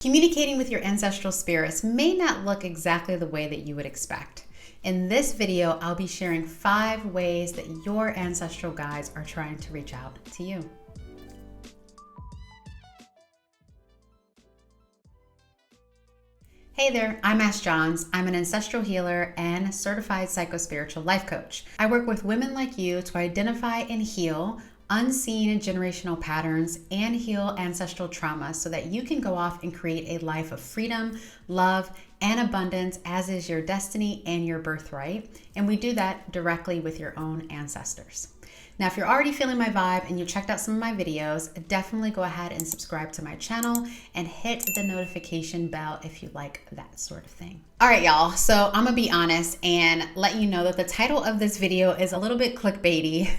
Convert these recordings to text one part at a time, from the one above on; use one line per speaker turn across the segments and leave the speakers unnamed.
Communicating with your ancestral spirits may not look exactly the way that you would expect. In this video, I'll be sharing 5 ways that your ancestral guides are trying to reach out to you. Hey there, I'm Ash Johns. I'm an ancestral healer and certified psychospiritual life coach. I work with women like you to identify and heal unseen generational patterns and heal ancestral trauma so that you can go off and create a life of freedom, love, and abundance as is your destiny and your birthright. And we do that directly with your own ancestors. Now, if you're already feeling my vibe and you checked out some of my videos, definitely go ahead and subscribe to my channel and hit the notification bell if you like that sort of thing. All right, y'all. So I'm gonna be honest and let you know that the title of this video is a little bit clickbaity.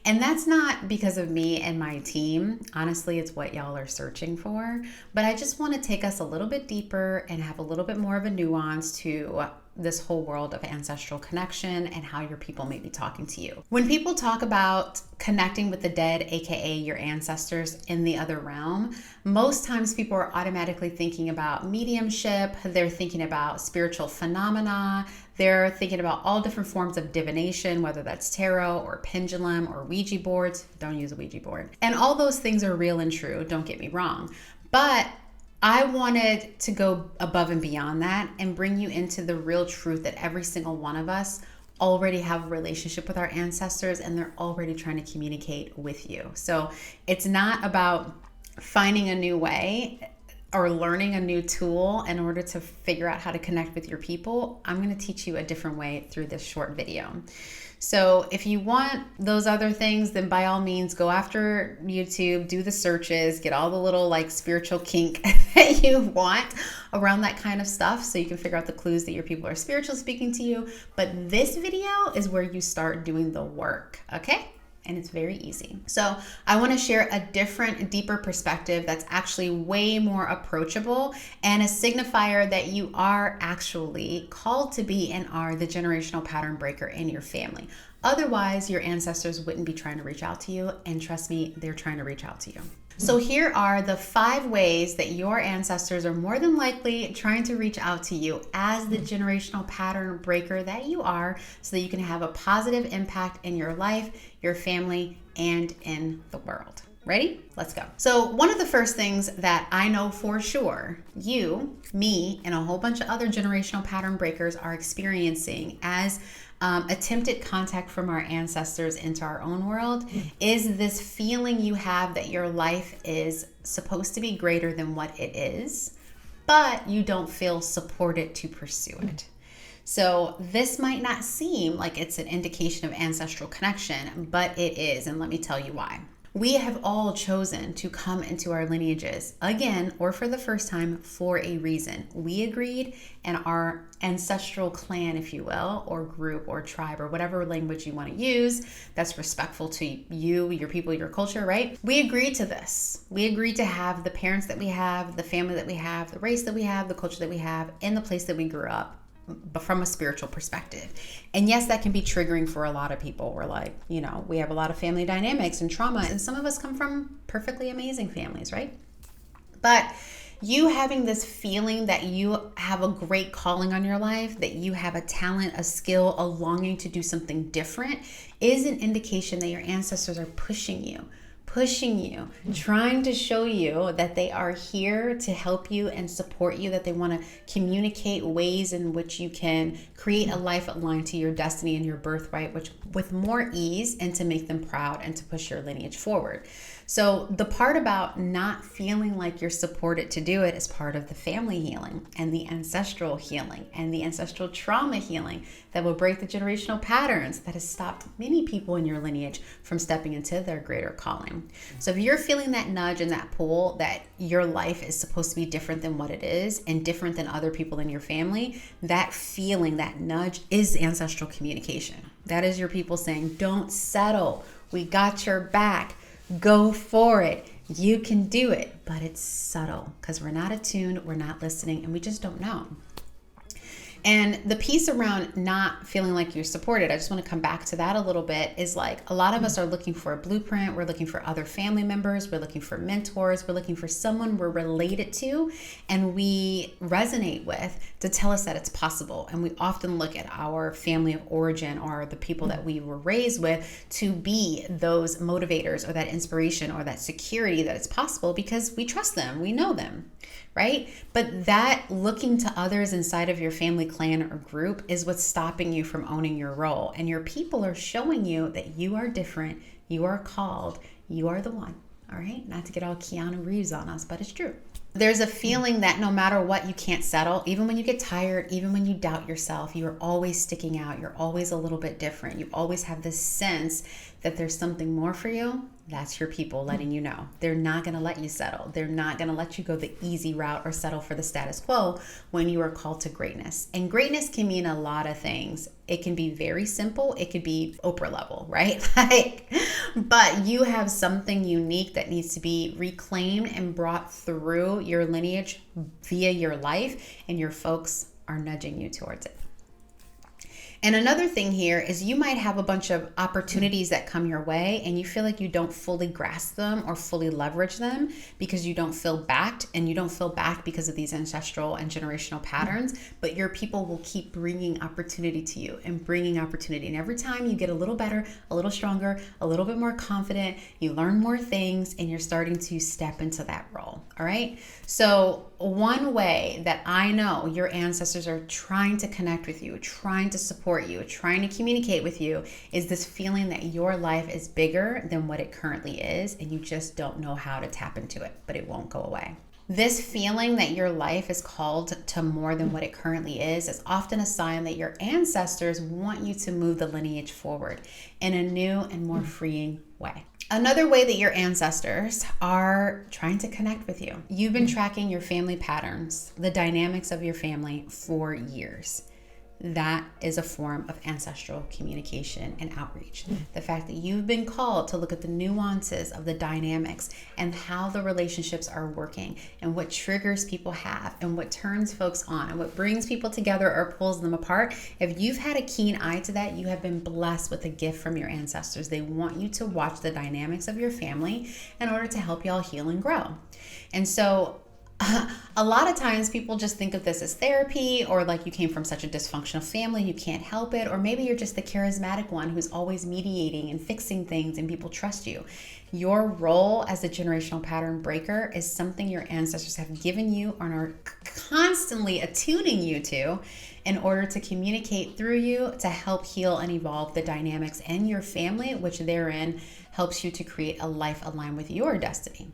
And that's not because of me and my team. Honestly, it's what y'all are searching for. But I just want to take us a little bit deeper and have a little bit more of a nuance to this whole world of ancestral connection and how your people may be talking to you. When people talk about connecting with the dead, aka your ancestors in the other realm, most times people are automatically thinking about mediumship, they're thinking about spiritual phenomena, they're thinking about all different forms of divination, whether that's tarot or pendulum or Ouija boards. Don't use a Ouija board. And all those things are real and true, don't get me wrong. But I wanted to go above and beyond that and bring you into the real truth that every single one of us already have a relationship with our ancestors and they're already trying to communicate with you. So it's not about finding a new way or learning a new tool in order to figure out how to connect with your people. I'm going to teach you a different way through this short video. So if you want those other things, then by all means, go after YouTube, do the searches, get all the little like spiritual kink that you want around that kind of stuff so you can figure out the clues that your people are spiritually speaking to you. But this video is where you start doing the work, okay? And it's very easy. So I want to share a different, deeper perspective that's actually way more approachable and a signifier that you are actually called to be and are the generational pattern breaker in your family. Otherwise, your ancestors wouldn't be trying to reach out to you. And trust me, they're trying to reach out to you. So here are the 5 ways that your ancestors are more than likely trying to reach out to you as the generational pattern breaker that you are so that you can have a positive impact in your life, your family, and in the world. Ready? Let's go. So one of the first things that I know for sure you, me, and a whole bunch of other generational pattern breakers are experiencing as attempted contact from our ancestors into our own world is this feeling you have that your life is supposed to be greater than what it is, but you don't feel supported to pursue it. So this might not seem like it's an indication of ancestral connection, but it is, and let me tell you why. We have all chosen to come into our lineages again, or for the first time, for a reason. We agreed, and our ancestral clan, if you will, or group or tribe or whatever language you want to use that's respectful to you, your people, your culture, right? We agreed to this. We agreed to have the parents that we have, the family that we have, the race that we have, the culture that we have, in the place that we grew up, but from a spiritual perspective. And yes, that can be triggering for a lot of people. We're like, we have a lot of family dynamics and trauma, and some of us come from perfectly amazing families, right? But you having this feeling that you have a great calling on your life, that you have a talent, a skill, a longing to do something different is an indication that your ancestors are pushing you, trying to show you that they are here to help you and support you, that they want to communicate ways in which you can create a life aligned to your destiny and your birthright, which with more ease, and to make them proud and to push your lineage forward. So the part about not feeling like you're supported to do it is part of the family healing and the ancestral healing and the ancestral trauma healing that will break the generational patterns that has stopped many people in your lineage from stepping into their greater calling. So if you're feeling that nudge and that pull that your life is supposed to be different than what it is and different than other people in your family, that feeling, that nudge is ancestral communication. That is your people saying, don't settle. We got your back. Go for it. You can do it. But it's subtle because we're not attuned, we're not listening, and we just don't know. And the piece around not feeling like you're supported, I just want to come back to that a little bit, is like a lot of us are looking for a blueprint. We're looking for other family members. We're looking for mentors. We're looking for someone we're related to and we resonate with to tell us that it's possible. And we often look at our family of origin or the people that we were raised with to be those motivators or that inspiration or that security that it's possible because we trust them, we know them, right? But that looking to others inside of your family, clan, or group is what's stopping you from owning your role. And your people are showing you that you are different, you are called, you are the one, all right? Not to get all Keanu Reeves on us, but it's true. There's a feeling that no matter what, you can't settle. Even when you get tired, even when you doubt yourself, you are always sticking out. You're always a little bit different. You always have this sense that there's something more for you. That's your people letting you know. They're not going to let you settle. They're not going to let you go the easy route or settle for the status quo when you are called to greatness. And greatness can mean a lot of things. It can be very simple. It could be Oprah level, right? But you have something unique that needs to be reclaimed and brought through your lineage via your life, and your folks are nudging you towards it. And another thing here is you might have a bunch of opportunities that come your way and you feel like you don't fully grasp them or fully leverage them because you don't feel backed, and you don't feel backed because of these ancestral and generational patterns, but your people will keep bringing opportunity to you and bringing opportunity. And every time you get a little better, a little stronger, a little bit more confident, you learn more things and you're starting to step into that role. All right. So one way that I know your ancestors are trying to connect with you, trying to support you, trying to communicate with you, is this feeling that your life is bigger than what it currently is, and you just don't know how to tap into it, but it won't go away. This feeling that your life is called to more than what it currently is often a sign that your ancestors want you to move the lineage forward in a new and more freeing way. Another way that your ancestors are trying to connect with you. You've been tracking your family patterns, the dynamics of your family for years. That is a form of ancestral communication and outreach. The fact that you've been called to look at the nuances of the dynamics and how the relationships are working and what triggers people have and what turns folks on and what brings people together or pulls them apart. If you've had a keen eye to that, you have been blessed with a gift from your ancestors. They want you to watch the dynamics of your family in order to help y'all heal and grow. And so a lot of times people just think of this as therapy, or like you came from such a dysfunctional family, you can't help it. Or maybe you're just the charismatic one who's always mediating and fixing things and people trust you. Your role as a generational pattern breaker is something your ancestors have given you and are constantly attuning you to in order to communicate through you to help heal and evolve the dynamics in your family, which therein helps you to create a life aligned with your destiny.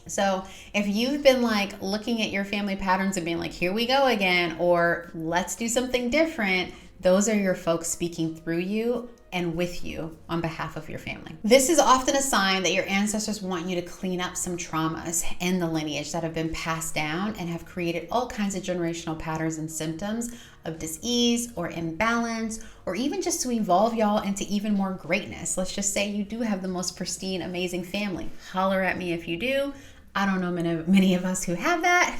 So if you've been like looking at your family patterns and being like, here we go again, or let's do something different, those are your folks speaking through you and with you on behalf of your family. This is often a sign that your ancestors want you to clean up some traumas in the lineage that have been passed down and have created all kinds of generational patterns and symptoms of dis-ease or imbalance, or even just to evolve y'all into even more greatness. Let's just say you do have the most pristine, amazing family. Holler at me if you do. I don't know many of us who have that.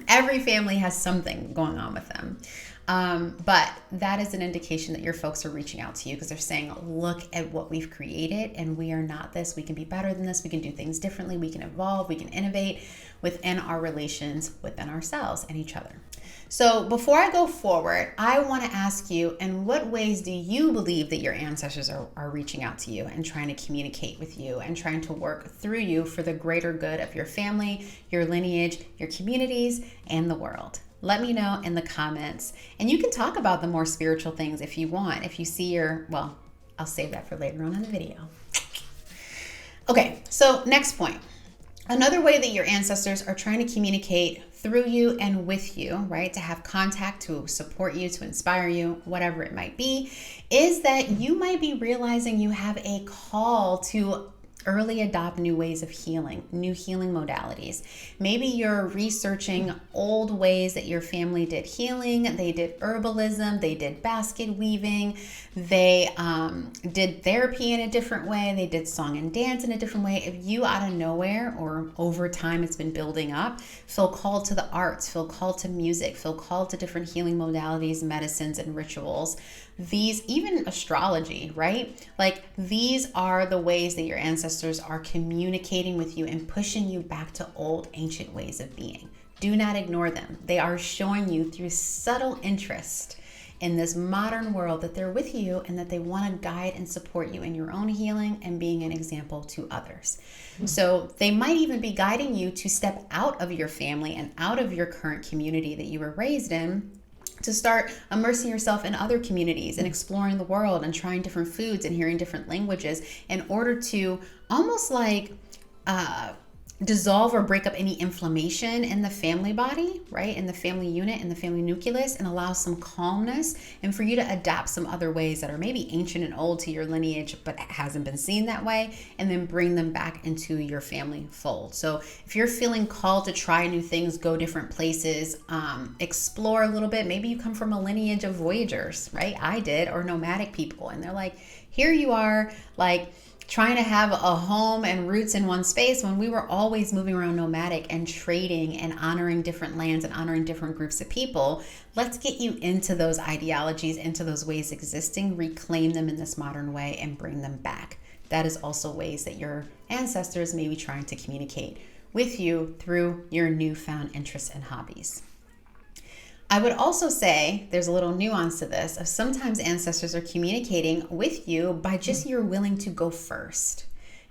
Every family has something going on with them. But that is an indication that your folks are reaching out to you because they're saying, look at what we've created and we are not this. We can be better than this. We can do things differently. We can evolve. We can innovate within our relations, within ourselves and each other. So before I go forward, I want to ask you, in what ways do you believe that your ancestors are reaching out to you and trying to communicate with you and trying to work through you for the greater good of your family, your lineage, your communities, and the world? Let me know in the comments. And you can talk about the more spiritual things if you want. If you see I'll save that for later on in the video. Okay, so next point. Another way that your ancestors are trying to communicate through you and with you, right, to have contact, to support you, to inspire you, whatever it might be, is that you might be realizing you have a call to Early adopt new ways of healing, new healing modalities. Maybe you're researching old ways that your family did healing. They did herbalism, they did basket weaving, they did therapy in a different way, they did song and dance in a different way. If you out of nowhere or over time it's been building up, feel called to the arts, feel called to music, feel called to different healing modalities, medicines, and rituals. These, even astrology, right? Like these are the ways that your ancestors are communicating with you and pushing you back to old ancient ways of being. Do not ignore them. They are showing you through subtle interest in this modern world that they're with you and that they want to guide and support you in your own healing and being an example to others. So they might even be guiding you to step out of your family and out of your current community that you were raised in, to start immersing yourself in other communities and exploring the world and trying different foods and hearing different languages in order to almost like dissolve or break up any inflammation in the family body, right? In the family unit, in the family nucleus, and allow some calmness and for you to adapt some other ways that are maybe ancient and old to your lineage, but hasn't been seen that way, and then bring them back into your family fold. So if you're feeling called to try new things, go different places, explore a little bit, maybe you come from a lineage of voyagers, right? I did, or nomadic people, and they're like, here you are, like, trying to have a home and roots in one space when we were always moving around nomadic and trading and honoring different lands and honoring different groups of people. Let's get you into those ideologies, into those ways existing, reclaim them in this modern way and bring them back. That is also ways that your ancestors may be trying to communicate with you through your newfound interests and hobbies. I would also say there's a little nuance to this of sometimes ancestors are communicating with you by just you're willing to go first.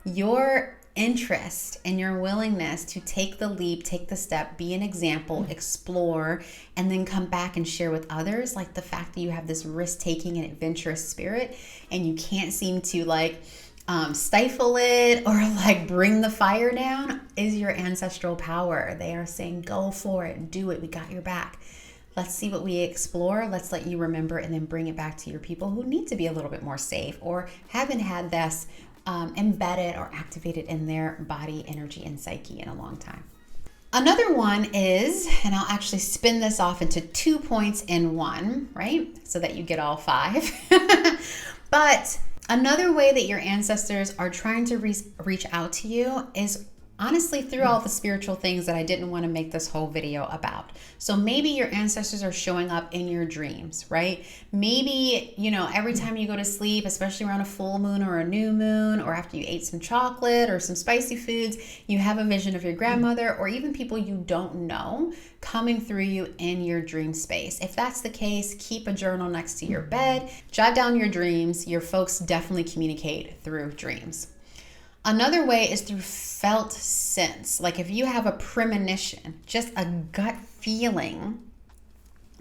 Your interest and your willingness to take the leap, take the step, be an example, explore, and then come back and share with others, like the fact that you have this risk-taking and adventurous spirit and you can't seem to stifle it or like bring the fire down, is your ancestral power. They are saying, go for it, do it, we got your back. Let's see what we explore. Let's let you remember and then bring it back to your people who need to be a little bit more safe or haven't had this embedded or activated in their body, energy, and psyche in a long time. Another one is, and I'll actually spin this off into 2 points in one, right? So that you get all 5. But another way that your ancestors are trying to reach out to you is honestly through all the spiritual things that I didn't want to make this whole video about. So maybe your ancestors are showing up in your dreams, right? Maybe, every time you go to sleep, especially around a full moon or a new moon, or after you ate some chocolate or some spicy foods, you have a vision of your grandmother or even people you don't know coming through you in your dream space. If that's the case, keep a journal next to your bed, jot down your dreams. Your folks definitely communicate through dreams. Another way is through felt sense. Like if you have a premonition, just a gut feeling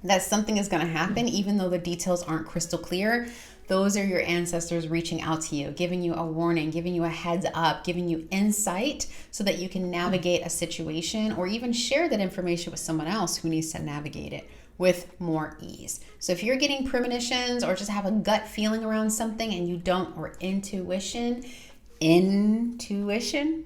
that something is going to happen, even though the details aren't crystal clear, those are your ancestors reaching out to you, giving you a warning, giving you a heads up, giving you insight so that you can navigate a situation or even share that information with someone else who needs to navigate it with more ease. So if you're getting premonitions or just have a gut feeling around something and you don't, or intuition,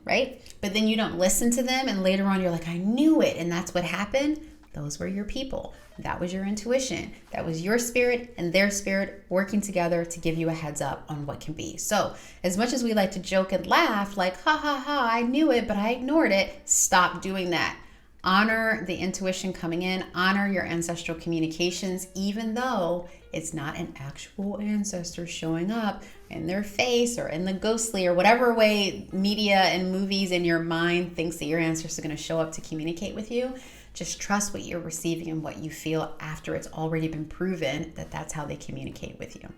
right? But then you don't listen to them and later on you're like, I knew it and that's what happened. Those were your people. That was your intuition. That was your spirit and their spirit working together to give you a heads up on what can be. So as much as we like to joke and laugh, like, ha ha ha, I knew it, but I ignored it. Stop doing that. Honor the intuition coming in, honor your ancestral communications, even though it's not an actual ancestor showing up in their face or in the ghostly or whatever way media and movies in your mind thinks that your ancestors are going to show up to communicate with you. Just trust what you're receiving and what you feel after it's already been proven that that's how they communicate with you.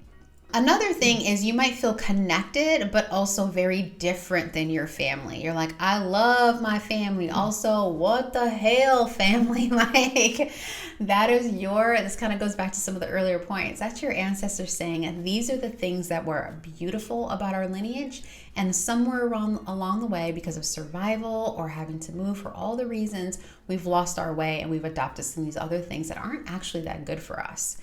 Another thing is you might feel connected, but also very different than your family. You're like, I love my family. Also, what the hell, family? Like, this kind of goes back to some of the earlier points. That's your ancestors saying, these are the things that were beautiful about our lineage. And somewhere along the way, because of survival or having to move for all the reasons, we've lost our way and we've adopted some of these other things that aren't actually that good for us.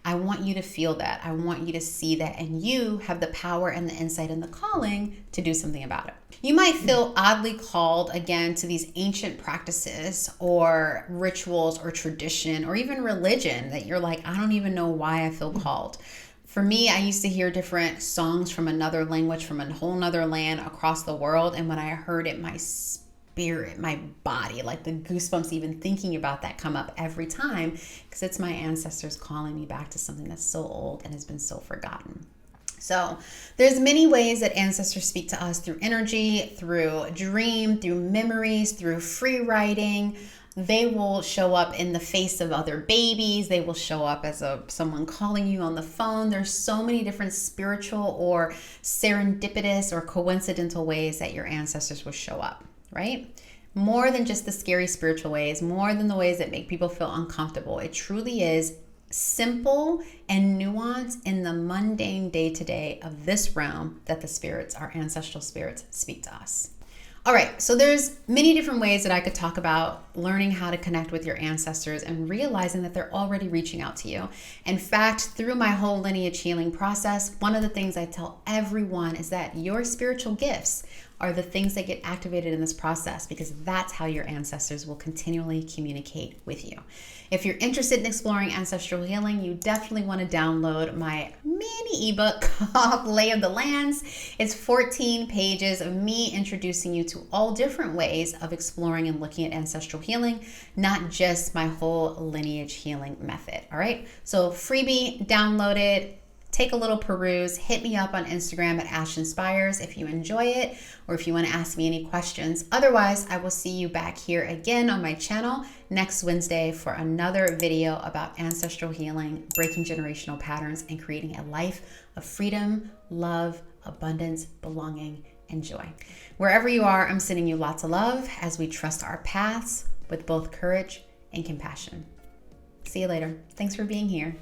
I want you to feel that. I want you to see that. And you have the power and the insight and the calling to do something about it. You might feel oddly called again to these ancient practices or rituals or tradition or even religion that you're like, I don't even know why I feel called. For me, I used to hear different songs from another language, from a whole nother land across the world. And when I heard it, my spirit, my body, like the goosebumps even thinking about that come up every time, because it's my ancestors calling me back to something that's so old and has been so forgotten. So there's many ways that ancestors speak to us through energy, through dream, through memories, through free writing. They will show up in the face of other babies. They will show up as someone calling you on the phone. There's so many different spiritual or serendipitous or coincidental ways that your ancestors will show up, right? More than just the scary spiritual ways, more than the ways that make people feel uncomfortable. It truly is simple and nuanced in the mundane day-to-day of this realm that the spirits, our ancestral spirits, speak to us. All right, so there's many different ways that I could talk about learning how to connect with your ancestors and realizing that they're already reaching out to you. In fact, through my whole lineage healing process, one of the things I tell everyone is that your spiritual gifts are the things that get activated in this process, because that's how your ancestors will continually communicate with you. If you're interested in exploring ancestral healing, you definitely want to download my mini ebook called Lay of the Lands. It's 14 pages of me introducing you to all different ways of exploring and looking at ancestral healing, not just my whole lineage healing method. All right, so freebie, download it. Take a little peruse, hit me up on Instagram at @AshInspires if you enjoy it or if you want to ask me any questions. Otherwise, I will see you back here again on my channel next Wednesday for another video about ancestral healing, breaking generational patterns, and creating a life of freedom, love, abundance, belonging, and joy. Wherever you are, I'm sending you lots of love as we trust our paths with both courage and compassion. See you later. Thanks for being here.